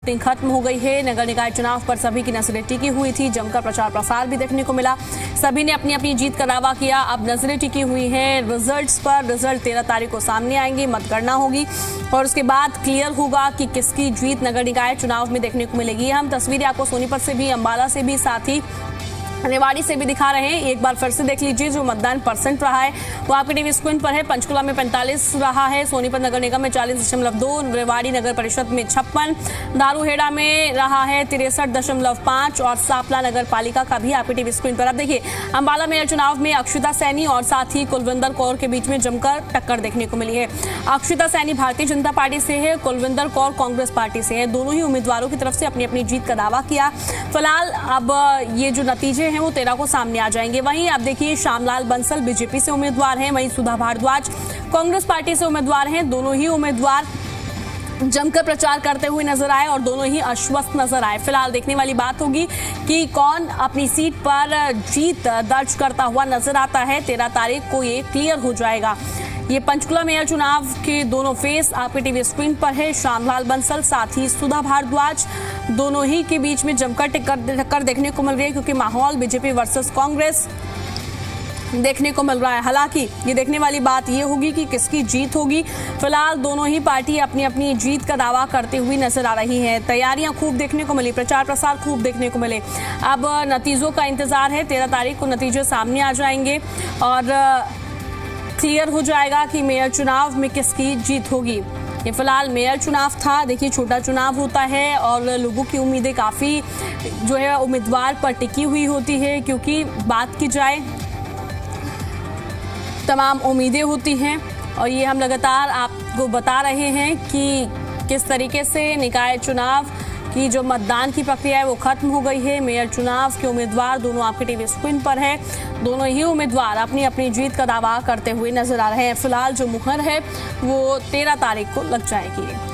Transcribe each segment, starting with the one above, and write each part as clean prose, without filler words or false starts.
Voting खत्म हो गई है। नगर निकाय चुनाव पर सभी की नजरें टिकी हुई थी। जमकर प्रचार प्रसार भी देखने को मिला। सभी ने अपनी अपनी जीत का दावा किया। अब नजरें टिकी हुई हैं रिजल्ट्स पर। रिजल्ट 13 तारीख को सामने आएंगे, मतगणना होगी और उसके बाद क्लियर होगा कि किसकी जीत नगर निकाय चुनाव में देखने को मिलेगी। हम तस्वीरें आपको सोनीपत से भी, अंबाला से भी, साथ ही रेवाड़ी से भी दिखा रहे हैं। एक बार फिर से देख लीजिए जो मतदान परसेंट रहा है वो आपके टीवी स्क्रीन पर है। पंचकुला में 45 रहा है, सोनीपत नगर निगम में 40.2, रेवाड़ी नगर परिषद में 56, दारूहेड़ा में रहा है 63.5 और सापला नगर पालिका का भी आपके टीवी स्क्रीन पर। अब देखिए अंबाला मेयर चुनाव में अक्षिता सैनी और साथ ही कुलविंदर कौर के बीच में जमकर टक्कर देखने को मिली है। अक्षिता सैनी भारतीय जनता पार्टी से है, कुलविंदर कौर कांग्रेस पार्टी से है। दोनों ही उम्मीदवारों की तरफ से अपनी अपनी जीत का दावा किया। फिलहाल अब ये जो नतीजे हैं वो 13 को सामने आ जाएंगे। वहीं आप देखिए श्यामलाल बंसल बीजेपी से उम्मीदवार हैं, वहीं सुधा भारद्वाज कांग्रेस पार्टी से उम्मीदवार हैं। दोनों ही उम्मीदवार जमकर प्रचार करते हुए नजर आए और दोनों ही आश्वस्त नजर आए। फिलहाल देखने वाली बात होगी कि कौन अपनी सीट पर जीत दर्ज करता हुआ नजर आता है। 13 तारीख को ये क्लियर हो जाएगा। ये पंचकुला मेयर चुनाव के दोनों फेस आपके टीवी स्क्रीन पर है। श्यामलाल बंसल साथ ही सुधा भारद्वाज, दोनों ही के बीच में जमकर टक्कर देखने को मिल रही है, क्योंकि माहौल बीजेपी वर्सेस कांग्रेस देखने को मिल रहा है। हालांकि ये देखने वाली बात ये होगी कि किसकी जीत होगी। फिलहाल दोनों ही पार्टी अपनी अपनी जीत का दावा करते हुए नजर आ रही हैं। तैयारियां खूब देखने को मिली, प्रचार प्रसार खूब देखने को मिले। अब नतीजों का इंतजार है। 13 तारीख को नतीजे सामने आ जाएंगे और क्लियर हो जाएगा कि मेयर चुनाव में किसकी जीत होगी। ये फिलहाल मेयर चुनाव था। देखिए छोटा चुनाव होता है और लोगों की उम्मीदें काफ़ी जो है उम्मीदवार पर टिकी हुई होती है, क्योंकि बात की जाए तमाम उम्मीदें होती हैं और ये हम लगातार आपको बता रहे हैं कि किस तरीके से निकाय चुनाव की जो मतदान की प्रक्रिया है वो खत्म हो गई है। मेयर चुनाव के उम्मीदवार दोनों आपके टीवी स्क्रीन पर है। दोनों ही उम्मीदवार अपनी अपनी जीत का दावा करते हुए नजर आ रहे हैं। फिलहाल जो मुहर है वो 13 तारीख को लग जाएगी।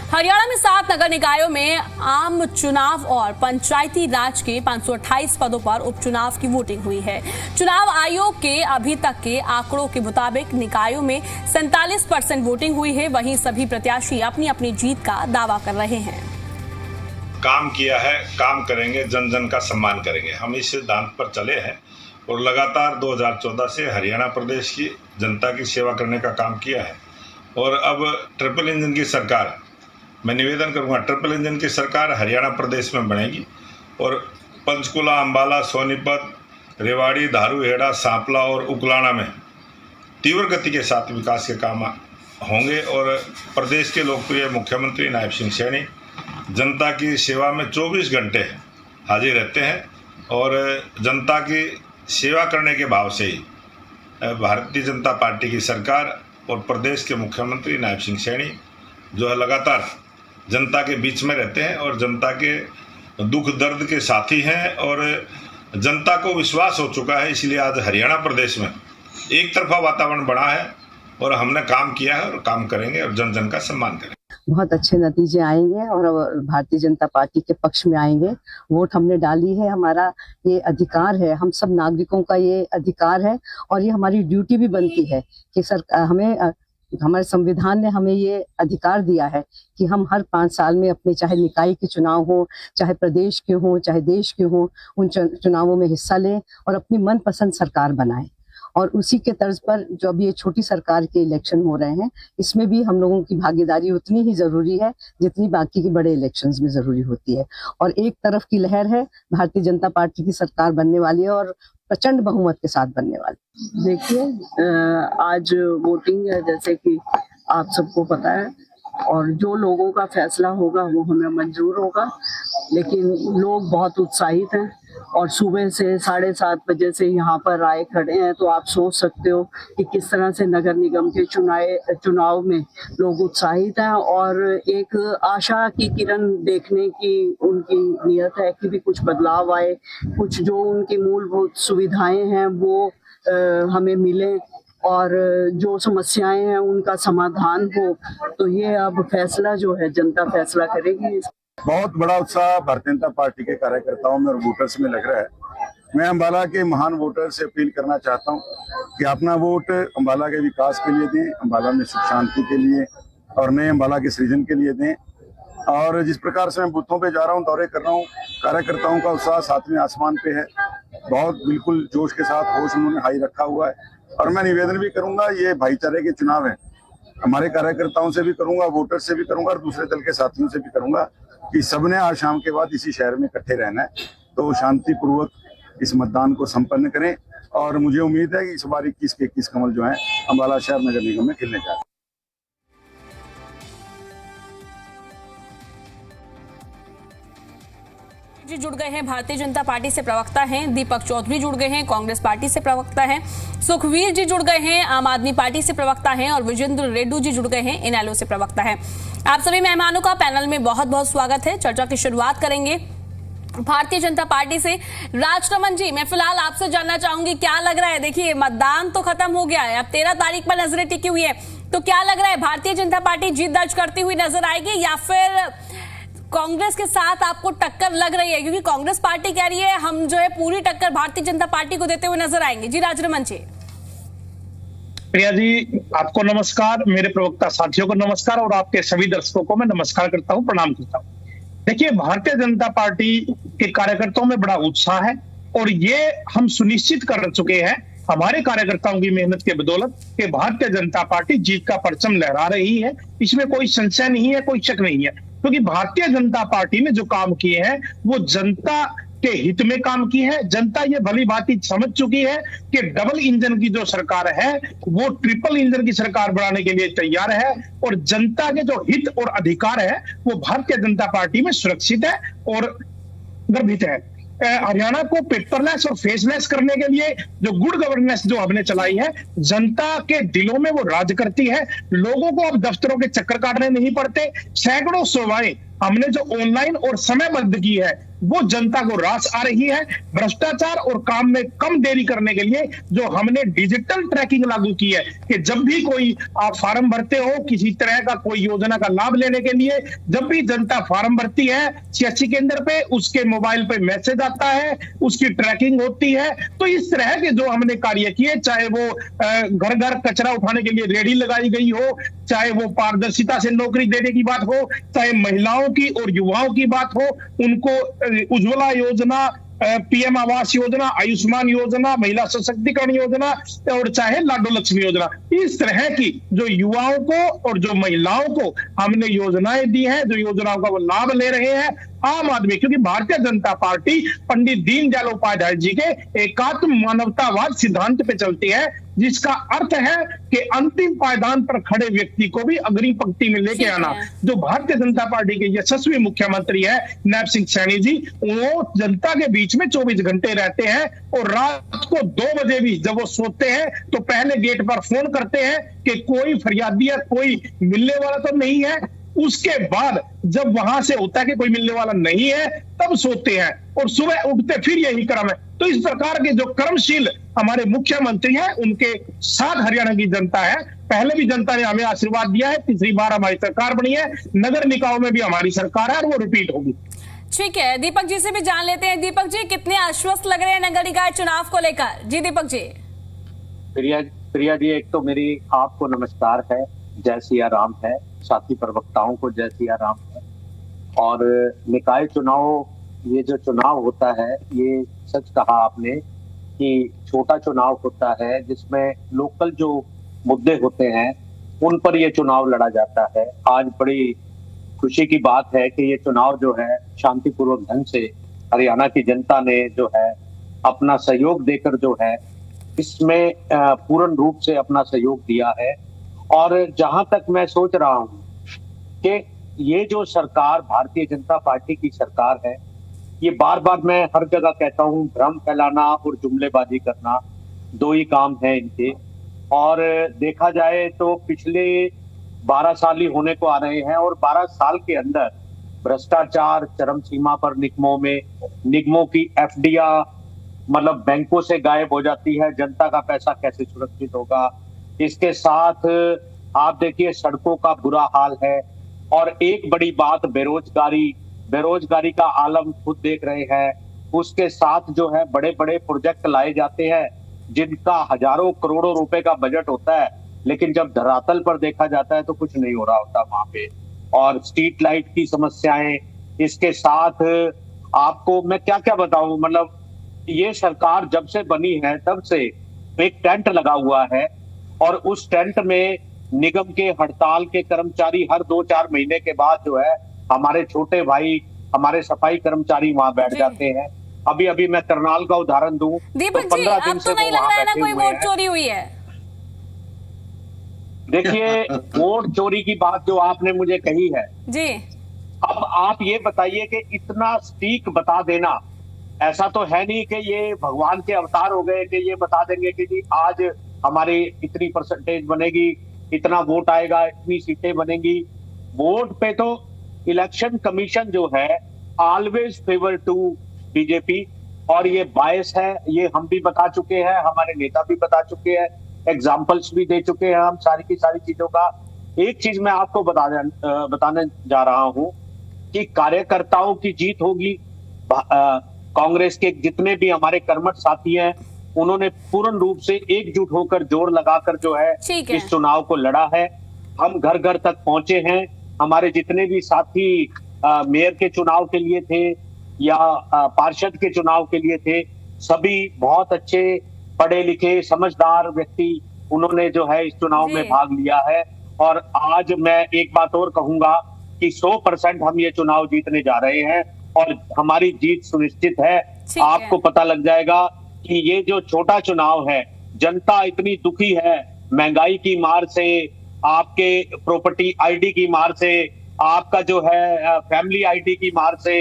हरियाणा में 7 नगर निकायों में आम चुनाव और पंचायती राज के 528 पदों पर उपचुनाव की वोटिंग हुई है। चुनाव आयोग के अभी तक के आंकड़ों के मुताबिक निकायों में 47% वोटिंग हुई है। वहीं सभी प्रत्याशी अपनी अपनी जीत का दावा कर रहे हैं। काम किया है, काम करेंगे, जन जन का सम्मान करेंगे। हम इस सिद्धांत पर चले हैं और लगातार 2014 से हरियाणा प्रदेश की जनता की सेवा करने का काम किया है। और अब ट्रिपल इंजन की सरकार, मैं निवेदन करूंगा, ट्रिपल इंजन की सरकार हरियाणा प्रदेश में बनेगी और पंचकुला, अंबाला, सोनीपत, रेवाड़ी, दारूहेड़ा, सांपला और उकलाना में तीव्र गति के साथ विकास के काम होंगे। और प्रदेश के लोकप्रिय मुख्यमंत्री नायब सिंह सैनी जनता की सेवा में 24 घंटे हाजिर रहते हैं और जनता की सेवा करने के भाव से ही भारतीय जनता पार्टी की सरकार और प्रदेश के मुख्यमंत्री नायब सिंह सैनी जो है लगातार जनता के बीच में रहते हैं और जनता के दुख दर्द के साथी हैं और जनता को विश्वास हो चुका है। इसलिए आज हरियाणा प्रदेश में एक तरफा वातावरण बना है और हमने काम किया है और काम करेंगे और जन जन का सम्मान करेंगे। बहुत अच्छे नतीजे आएंगे और भारतीय जनता पार्टी के पक्ष में आएंगे। वोट हमने डाली है, हमारा ये अधिकार है, हम सब नागरिकों का ये अधिकार है और ये हमारी ड्यूटी भी बनती है कि हमें हमारे संविधान ने हमें ये अधिकार दिया है कि हम हर 5 साल में अपने चाहे निकाय के चुनाव हो, चाहे प्रदेश के हो, चाहे देश के हो, उन चुनावों में हिस्सा लें और अपनी मनपसंद सरकार बनाएं। और उसी के तर्ज पर जो अब ये छोटी सरकार के इलेक्शन हो रहे हैं, इसमें भी हम लोगों की भागीदारी उतनी ही जरूरी है जितनी बाकी के बड़े इलेक्शंस में जरूरी होती है। और एक तरफ की लहर है, भारतीय जनता पार्टी की सरकार बनने वाली है और प्रचंड बहुमत के साथ बनने वाली। देखिए आज वोटिंग है, जैसे कि आप सबको पता है, और जो लोगों का फैसला होगा वो हमें मंजूर होगा। लेकिन लोग बहुत उत्साहित हैं और सुबह से 7:30 बजे से यहाँ पर आए खड़े हैं, तो आप सोच सकते हो कि किस तरह से नगर निगम के चुनाव में लोग उत्साहित हैं और एक आशा की किरण देखने की उनकी नियत है कि भी कुछ बदलाव आए, कुछ जो उनकी मूलभूत सुविधाएं हैं वो हमें मिले और जो समस्याएं हैं उनका समाधान हो। तो ये अब फैसला जो है जनता फैसला करेगी। बहुत बड़ा उत्साह भारतीय जनता पार्टी के कार्यकर्ताओं में और वोटर्स में लग रहा है मैं अम्बाला के महान वोटर से अपील करना चाहता हूं कि अपना वोट अम्बाला के विकास के लिए दें, अम्बाला में सुख शांति के लिए और नए अम्बाला के सृजन के लिए दें। और जिस प्रकार से मैं बूथों पे जा रहा हूं, दौरे कर रहा हूं, कार्यकर्ताओं का उत्साह सातवें आसमान पे है, बहुत बिल्कुल जोश के साथ होश उन्होंने हाई रखा हुआ है। और मैं निवेदन भी करूंगा, ये भाईचारे के चुनाव है, हमारे कार्यकर्ताओं से भी करूंगा, वोटर से भी करूंगा और दूसरे दल के साथियों से भी करूंगा कि सबने आज शाम के बाद इसी शहर में इकट्ठे रहना है, तो शांतिपूर्वक इस मतदान को संपन्न करें। और मुझे उम्मीद है कि इस बार 21 के 21 कमल जो है अम्बाला शहर नगर निगम में खिलने जा रहे हैं। जी जुड़ गए हैं भारतीय जनता पार्टी से प्रवक्ता हैं, दीपक चौधरी जुड़ गए हैं, कांग्रेस पार्टी से प्रवक्ता हैं, सुखवीर जी जुड़ गए हैं, आम आदमी पार्टी से प्रवक्ता हैं और विजेंद्र रेड्डी जी जुड़ गए हैं, इनेलो से प्रवक्ता हैं। आप सभी मेहमानों का पैनल में बहुत बहुत स्वागत है। चर्चा की शुरुआत करेंगे भारतीय जनता पार्टी से। राजरमन जी, मैं फिलहाल आपसे जानना चाहूंगी, क्या लग रहा है? देखिए, मतदान तो खत्म हो गया है, अब 13 तारीख पर नजरें टिकी हुई है, तो क्या लग रहा है, भारतीय जनता पार्टी जीत दर्ज करती हुई नजर आएगी या फिर कांग्रेस के साथ आपको टक्कर लग रही है? क्योंकि कांग्रेस पार्टी कह रही है हम जो है पूरी टक्कर भारतीय जनता पार्टी को देते हुए नजर आएंगे। जी राजरमन जी। प्रिया जी, आपको नमस्कार, मेरे प्रवक्ता साथियों को नमस्कार और आपके सभी दर्शकों को मैं नमस्कार करता हूं, प्रणाम करता हूं। देखिए, भारतीय जनता पार्टी के कार्यकर्ताओं में बड़ा उत्साह है और ये हम सुनिश्चित कर चुके हैं हमारे कार्यकर्ताओं की मेहनत के बदौलत कि भारतीय जनता पार्टी जीत का परचम लहरा रही है। इसमें कोई संशय नहीं है, कोई शक नहीं है, क्योंकि भारतीय जनता पार्टी ने जो काम किए हैं वो जनता के हित में काम की है। जनता ये भली भांति समझ चुकी है कि डबल इंजन की जो सरकार है वो ट्रिपल इंजन की सरकार बनाने के लिए तैयार है और जनता के जो हित और अधिकार है वो भारतीय जनता पार्टी में सुरक्षित है और गर्भित है। हरियाणा को पेपरलेस और फेसलेस करने के लिए जो गुड गवर्नेंस जो हमने चलाई है, जनता के दिलों में वो राज करती है। लोगों को अब दफ्तरों के चक्कर काटने नहीं पड़ते। सैकड़ों सेवाएं हमने जो ऑनलाइन और समयबद्ध की है वो जनता को रास आ रही है। भ्रष्टाचार और काम में कम देरी करने के लिए जो हमने डिजिटल ट्रैकिंग लागू की है कि जब भी कोई आप फार्म भरते हो, किसी तरह का कोई योजना का लाभ लेने के लिए, जब भी जनता फार्म भरती है सीएससी केंद्र पे, उसके मोबाइल पे मैसेज आता है, उसकी ट्रैकिंग होती है। तो इस तरह के जो हमने कार्य किए, चाहे वो घर घर कचरा उठाने के लिए रेडी लगाई गई हो, चाहे वो पारदर्शिता से नौकरी देने की बात हो, चाहे महिलाओं की और युवाओं की बात हो, उनको उज्ज्वला योजना, पीएम आवास योजना, आयुष्मान योजना, महिला सशक्तिकरण योजना और चाहे लाडो लक्ष्मी योजना, इस तरह की जो युवाओं को और जो महिलाओं को हमने योजनाएं दी हैं, जो योजनाओं का वो लाभ ले रहे हैं आम आदमी। क्योंकि भारतीय जनता पार्टी पंडित दीनदयाल उपाध्याय जी के एकात्म मानवतावाद सिद्धांत पे चलती है, जिसका अर्थ है कि अंतिम पायदान पर खड़े व्यक्ति को भी अग्रिम पंक्ति में लेके आना। जो भारतीय जनता पार्टी के यशस्वी मुख्यमंत्री है नैब सिंह सैनी जी, वो जनता के बीच में 24 घंटे रहते हैं और रात को 2 बजे भी जब वो सोते हैं तो पहले गेट पर फोन करते हैं कि कोई फरियादी या कोई मिलने वाला तो नहीं है। उसके बाद जब वहां से होता है कि कोई मिलने वाला नहीं है तब सोते हैं और सुबह उठते फिर यही क्रम है। तो इस प्रकार के जो कर्मशील हमारे मुख्यमंत्री हैं उनके साथ हरियाणा की जनता है। पहले भी जनता ने हमें आशीर्वाद दिया है, तीसरी बार हमारी सरकार बनी है, नगर निकायों में भी हमारी सरकार है और वो रिपीट होगी। ठीक है, दीपक जी से भी जान लेते हैं। दीपक जी, कितने आश्वस्त लग रहे हैं नगर निकाय चुनाव को लेकर? जी दीपक जी। प्रिया जी, एक तो मेरी आपको नमस्कार है, जय सिया राम है, साथी प्रवक्ताओं को जय सिया राम है। और निकाय चुनाव, ये जो चुनाव होता है, ये सच कहा आपने कि छोटा चुनाव होता है जिसमें लोकल जो मुद्दे होते हैं उन पर ये चुनाव लड़ा जाता है। आज बड़ी खुशी की बात है कि ये चुनाव जो है शांतिपूर्वक ढंग से हरियाणा की जनता ने जो है अपना सहयोग देकर जो है इसमें पूर्ण रूप से अपना सहयोग दिया है। और जहां तक मैं सोच रहा हूं कि ये जो सरकार भारतीय जनता पार्टी की सरकार है, ये बार बार मैं हर जगह कहता हूं, भ्रम फैलाना और जुमलेबाजी करना दो ही काम है इनके। और देखा जाए तो पिछले 12 साल ही होने को आ रहे हैं और 12 साल के अंदर भ्रष्टाचार चरम सीमा पर निगमों की एफडीआर मतलब बैंकों से गायब हो जाती है। जनता का पैसा कैसे सुरक्षित होगा? इसके साथ आप देखिए सड़कों का बुरा हाल है। और एक बड़ी बात बेरोजगारी का आलम खुद देख रहे हैं। उसके साथ जो है बड़े बड़े प्रोजेक्ट लाए जाते हैं जिनका हजारों करोड़ों रुपए का बजट होता है, लेकिन जब धरातल पर देखा जाता है तो कुछ नहीं हो रहा होता वहां पे। और स्ट्रीट लाइट की समस्याएं, इसके साथ आपको मैं क्या क्या बताऊं, मतलब ये सरकार जब से बनी है तब से एक टेंट लगा हुआ है और उस टेंट में निगम के हड़ताल के कर्मचारी हर 2-4 महीने के बाद जो है हमारे छोटे भाई, हमारे सफाई कर्मचारी वहां बैठ जाते हैं। अभी अभी मैं करनाल का उदाहरण दूं दीपक जी, अब तो नहीं लग रहा है ना कोई वोट चोरी हुई है? देखिए, वोट चोरी की बात जो आपने मुझे कही है जी, अब आप ये बताइए कि इतना सटीक बता देना, ऐसा तो है नहीं कि ये भगवान के अवतार हो गए कि ये बता देंगे कि जी आज हमारी इतनी परसेंटेज बनेगी, इतना वोट आएगा, इतनी सीटें बनेंगी। वोट पे तो इलेक्शन कमीशन जो है ऑलवेज फेवर टू बीजेपी, और ये बायस है, ये हम भी बता चुके हैं, हमारे नेता भी बता चुके हैं, एग्जाम्पल्स भी दे चुके हैं हम सारी की सारी चीजों का। एक चीज मैं आपको बताने जा रहा हूं कि कार्यकर्ताओं की जीत होगी। कांग्रेस के जितने भी हमारे कर्मठ साथी हैं उन्होंने पूर्ण रूप से एकजुट होकर जोर लगाकर जो है इस चुनाव को लड़ा है। हम घर घर तक पहुंचे हैं। हमारे जितने भी साथी मेयर के चुनाव के लिए थे या पार्षद के चुनाव के लिए थे, सभी बहुत अच्छे पढ़े लिखे समझदार व्यक्ति उन्होंने जो है इस चुनाव में भाग लिया है। और आज मैं एक बात और कहूंगा कि 100% हम ये चुनाव जीतने जा रहे हैं और हमारी जीत सुनिश्चित है। आपको पता लग जाएगा कि ये जो छोटा चुनाव है, जनता इतनी दुखी है महंगाई की मार से, आपके प्रॉपर्टी आईडी की मार से, आपका जो है फैमिली आईडी की मार से।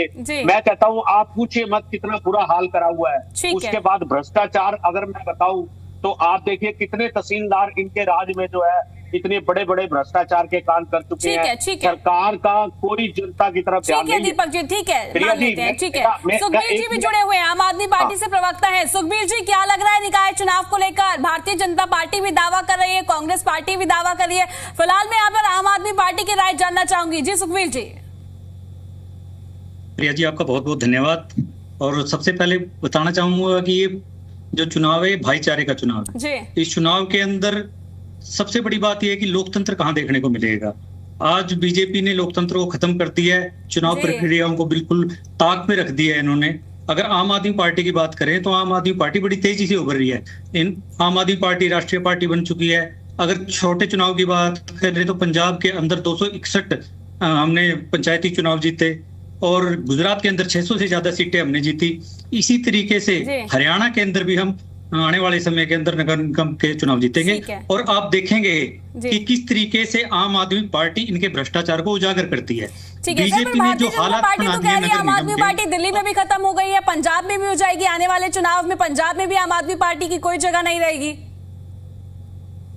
मैं कहता हूं आप पूछिए मत कितना बुरा हाल करा हुआ है। उसके बाद भ्रष्टाचार अगर मैं बताऊं तो आप देखिए कितने तहसीलदार इनके राज में जो है इतने बड़े बड़े भ्रष्टाचार के काम कर चुके हैं। सरकार का कोई जनता की तरफ ध्यान नहीं है। दीपक जी ठीक है, मान लेते हैं, ठीक है। सुखबीर जी भी जुड़े हुए हैं, आम आदमी पार्टी से प्रवक्ता है। सुखबीर जी, क्या लग रहा है निकाय चुनाव को लेकर? भारतीय जनता पार्टी भी दावा कर रही है, कांग्रेस पार्टी भी दावा कर रही है। फिलहाल मैं यहाँ पर आम आदमी पार्टी की राय जानना चाहूंगी। जी सुखबीर जी। प्रिया जी, आपका बहुत बहुत धन्यवाद। और सबसे पहले बताना चाहूंगा कि ये जो चुनाव है भाईचारे का चुनाव है। इस चुनाव के अंदर सबसे बड़ी बात यह है कि लोकतंत्र कहां देखने को मिलेगा। आज बीजेपी ने लोकतंत्र को खत्म कर दिया है, चुनाव प्रक्रियाओं को बिल्कुल ताक में रख दिया है इन्होंने। अगर आम आदमी पार्टी की बात करें तो आम आदमी पार्टी बड़ी तेजी से उभर रही है। आम आदमी पार्टी राष्ट्रीय पार्टी बन चुकी है। अगर छोटे चुनाव की बात करें तो पंजाब के अंदर 261 हमने पंचायती चुनाव जीते और गुजरात के अंदर 600 से ज्यादा सीटें हमने जीती। इसी तरीके से हरियाणा के अंदर भी हम आने वाले समय के अंदर नगर निगम के चुनाव जीतेंगे और आप देखेंगे कि किस तरीके से आम आदमी पार्टी इनके भ्रष्टाचार को उजागर करती है। बीजेपी ने जो हालात बना दिए हैं, आम आदमी पार्टी दिल्ली में भी खत्म हो गई है, पंजाब में भी हो जाएगी आने वाले चुनाव में। पंजाब में भी आम आदमी पार्टी की कोई जगह नहीं रहेगी।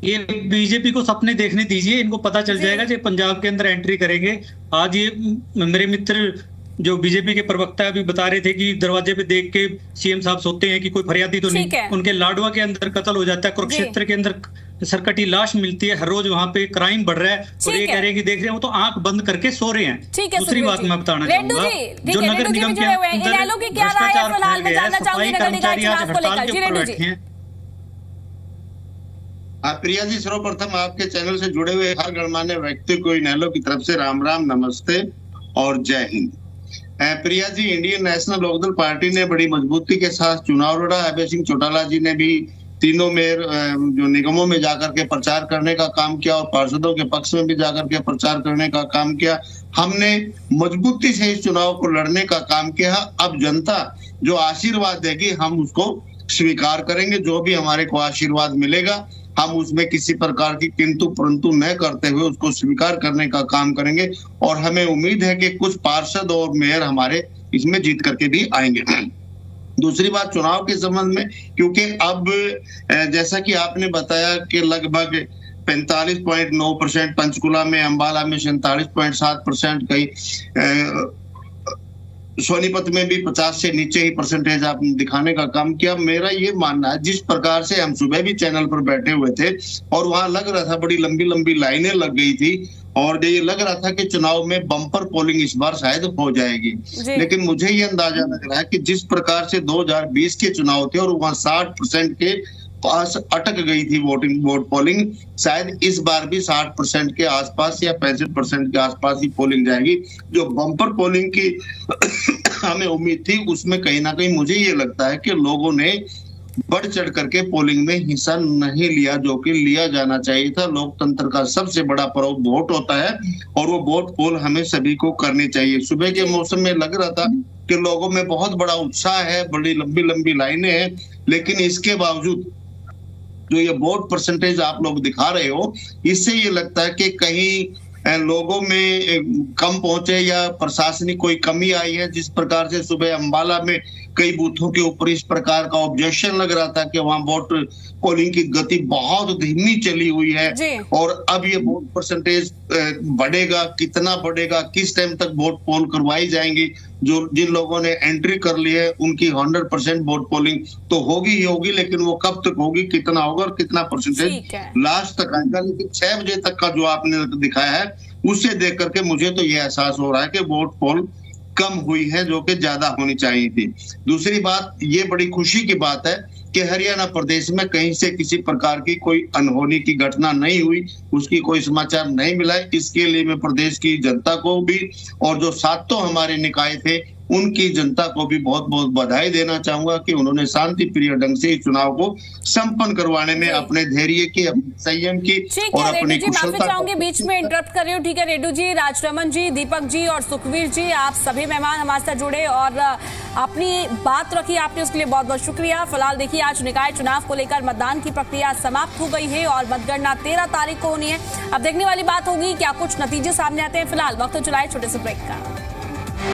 ये बीजेपी को सपने देखने दीजिए, इनको पता चल जाएगा कि पंजाब के अंदर एंट्री करेंगे। आज ये मेरे मित्र जो बीजेपी के प्रवक्ता अभी बता रहे थे कि दरवाजे पे देख के सीएम साहब सोते हैं कि कोई फरियादी तो नहीं। उनके लाडवा के अंदर कत्ल हो जाता है, कुरुक्षेत्र के अंदर सरकटी लाश मिलती है, हर रोज वहाँ पे क्राइम बढ़ रहा है और ये कह रहे हैं कि देख रहे हैं वो तो आंख बंद करके सो रहे हैं। दूसरी बात मैं बताना चाहूंगा, जो नगर निगम के अंदर भ्रष्टाचार फैल गया है, सफाई कर्मचारी आज हड़ताल के ऊपर बैठे हैं। प्रिया जी, सर्वप्रथम आपके चैनल से जुड़े हुए हर गणमान्य व्यक्ति को इनेलो की तरफ से राम राम, नमस्ते और जय Hind. Priya ji, Indian national Lokdal party ने बड़ी मजबूती के साथ चुनाव लड़ा। अभय सिंह चौटाला जी ने भी तीनों मेयर जो निगमों में जाकर के प्रचार करने का काम किया और पार्षदों के पक्ष में भी जाकर के प्रचार करने का काम किया। हमने मजबूती से इस चुनाव को लड़ने का काम किया। अब जनता जो आशीर्वाद देगी हम उसको स्वीकार करेंगे। जो भी हमारे को आशीर्वाद मिलेगा हम उसमें किसी प्रकार की किंतु परंतु न करते हुए उसको स्वीकार करने का काम करेंगे और हमें उम्मीद है कि कुछ पार्षद और मेयर हमारे इसमें जीत करके भी आएंगे। दूसरी बात चुनाव के संबंध में, क्योंकि अब जैसा कि आपने बताया कि लगभग 45.9% पंचकुला में, अंबाला में 47.7%, कई सोनीपत में भी 50 से नीचे ही परसेंटेज आपने दिखाने का काम किया। मेरा ये मानना है, जिस प्रकार से हम सुबह भी चैनल पर बैठे हुए थे और वहां लग रहा था बड़ी लंबी लंबी लाइनें लग गई थी और ये लग रहा था कि चुनाव में बम्पर पोलिंग इस बार शायद हो जाएगी, लेकिन मुझे ये अंदाजा लग रहा है कि जिस प्रकार से 2020 के चुनाव थे और वहां 60% के पास अटक गई थी वोट पोलिंग, शायद इस बार भी 60% के आसपास या 65% के आसपास ही पोलिंग जाएगी। जो बम्पर पोलिंग की हमें उम्मीद थी उसमें कहीं ना कहीं मुझे ये लगता है कि लोगों ने बढ़ चढ़ करके पोलिंग में हिस्सा नहीं लिया, जो कि लिया जाना चाहिए था। लोकतंत्र का सबसे बड़ा पर्व वोट होता है और वो वोट पोल हमें सभी को करनी चाहिए। सुबह के मौसम में लग रहा था कि लोगों में बहुत बड़ा उत्साह है, बड़ी लंबी लंबी लाइनें हैं, लेकिन इसके बावजूद जो ये वोट परसेंटेज आप लोग दिखा रहे हो, इससे ये लगता है कि कहीं लोगों में कम पहुंचे या प्रशासनिक कोई कमी आई है। जिस प्रकार से सुबह अंबाला में कई बूथों के ऊपर इस प्रकार का ऑब्जेक्शन लग रहा था कि वहां वोट पोलिंग की गति बहुत धीमी चली हुई है, और अब ये वोट परसेंटेज बढ़ेगा, कितना बढ़ेगा, किस टाइम तक वोट पोल करवाई जाएंगी। जो जिन लोगों ने एंट्री कर ली है उनकी 100% वोट पोलिंग तो होगी ही होगी, लेकिन वो कब तक होगी, कितना होगा और कितना परसेंटेज लास्ट तक आएगा। लेकिन 6 बजे तक का जो आपने दिखाया है उससे देख करके मुझे तो ये एहसास हो रहा है कि वोट पोल कम हुई है, जो कि ज्यादा होनी चाहिए थी। दूसरी बात, ये बड़ी खुशी की बात है कि हरियाणा प्रदेश में कहीं से किसी प्रकार की कोई अनहोनी की घटना नहीं हुई, उसकी कोई समाचार नहीं मिला। इसके लिए मैं प्रदेश की जनता को भी और जो सातों हमारे निकाय थे उनकी जनता को भी बहुत बहुत बधाई देना चाहूंगा कि उन्होंने शांति प्रिय ढंग से इस चुनाव को संपन्न करवाने में अपने धैर्य की, संयम की और अपनी कुशलता। चाहूंगी बीच में इंटरप्ट कर रही हूँ, ठीक है रेडू जी, राजरमन जी, दीपक जी और सुखवीर जी, आप सभी मेहमान हमारे साथ जुड़े और अपनी बात रखी आपने, उसके लिए बहुत बहुत शुक्रिया। फिलहाल देखिए, आज निकाय चुनाव को लेकर मतदान की प्रक्रिया समाप्त हो गई है और मतगणना 13 तारीख को होनी है। अब देखने वाली बात होगी क्या कुछ नतीजे सामने आते हैं। फिलहाल वक्त चलाए छोटे से ब्रेक का।